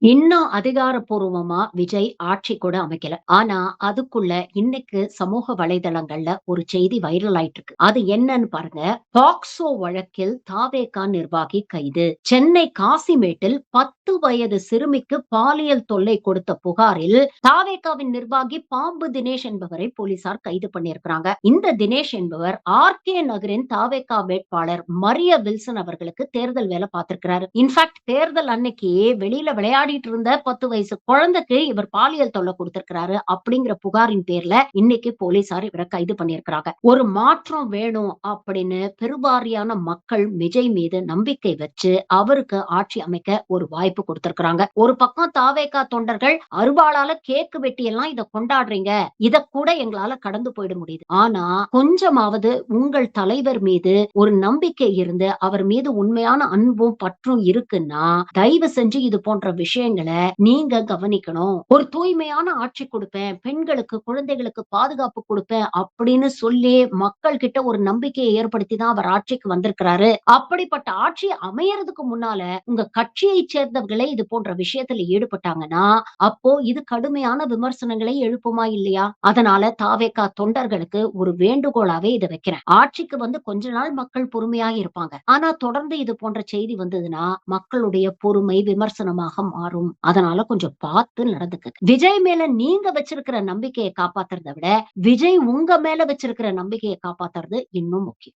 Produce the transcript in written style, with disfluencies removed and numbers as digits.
இன்னும் அதிகாரப்பூர்வமா விஜய் ஆட்சி கூட அமைக்கல. ஆனா, அதுக்குள்ள இன்னைக்கு சமூக வலைதளங்கள்ல ஒரு செய்தி வைரல் ஆயிட்டு இருக்கு. அது என்னன்னு பாருங்க. பாக்ஸோ வழக்கில் தாவேகா நிர்வாகி கைது. சென்னை காசிமேட்டில் 10 வயது சிறுமிக்கு பாலியல் தொல்லை கொடுத்த புகாரில் தாவேகாவின் நிர்வாகி பாம்பு தினேஷ் என்பவரை போலீசார் கைது பண்ணியிருக்கிறாங்க. இந்த தினேஷ் என்பவர் ஆர்.கே. நகரின் தாவேகா வேட்பாளர் மரிய வில்சன் அவர்களுக்கு தேர்தல் வேலை பார்த்திருக்கிறாரு. இன்ஃபாக்ட் தேர்தல் அன்னைக்கு வெளியில விளையாடிட்டு இருந்த 10 வயசு குழந்தைக்கு இவர் பாலியல் தொல்லை கொடுத்திருக்கிறாரு அப்படிங்கிற புகாரின் பேர்ல இன்னைக்கு போலீசார் இவரை கைது பண்ணியிருக்கிறாங்க. ஒரு மாற்றம் வேணும் அப்படின்னு பெருவாரியான மக்கள் விஜய் மீது நம்பிக்கை வச்சு அவருக்கு ஆட்சி அமைக்க ஒரு வாய்ப்பு கொடுத்திருக்கிறாங்க. ஒரு பக்கம் தாவேகா தொண்டர்கள் அருவாளால கேக்கு வெட்டி எல்லாம் இத கொண்டாடுறீங்க. இத கூட எங்களால கடந்து போயிட முடியுது. ஆனா கொஞ்சமாவது உங்கள் தலைவர் மீது ஒரு நம்பிக்கை இருந்து அவர் மீது உண்மையான அன்பும் பற்றும் இருக்குன்னா தயவு செஞ்சு இது போன்ற விஷயங்களை நீங்க கவனிக்கணும். ஒரு தூய்மையான ஆட்சி கொடுப்பேன், பெண்களுக்கு குழந்தைகளுக்கு பாதுகாப்பு கொடுப்பேன் அப்படின்னு சொல்லி மக்கள் கிட்ட ஒரு நம்பிக்கையை ஏற்படுத்தி தான் அவர் ஆட்சிக்கு வந்திருக்கிறாரு. அப்படிப்பட்ட ஆட்சி அமையறதுக்கு முன்னால உங்க கட்சியை சேர்ந்தவர்களே இது போன்ற விஷயத்துல ஈடுபட்டாங்கன்னா அப்போ இது கடுமையான விமர்சனங்களை எழுப்புமா இல்லையா? அதனால தாவேகா தொண்டர்களுக்கு ஒரு வேண்டுகோளாவே இத வைக்கிறேன். ஆட்சிக்கு வந்து கொஞ்ச நாள் மக்கள் பொறுமையா இருப்பாங்க. ஆனா தொடர்ந்து இது போன்ற செய்தி வந்ததுன்னா மக்களுடைய பொறுமை விமர்சனமாக மாறும். அதனால கொஞ்சம் பார்த்து நடந்துக்கங்க. விஜய் மேல நீங்க வச்சிருக்கிற நம்பிக்கைய காப்பாத்துறத விட, விஜய் உங்க மேல வச்சிருக்கிற நம்பிக்கைய காப்பாத்துறது இன்னும் முக்கியம்.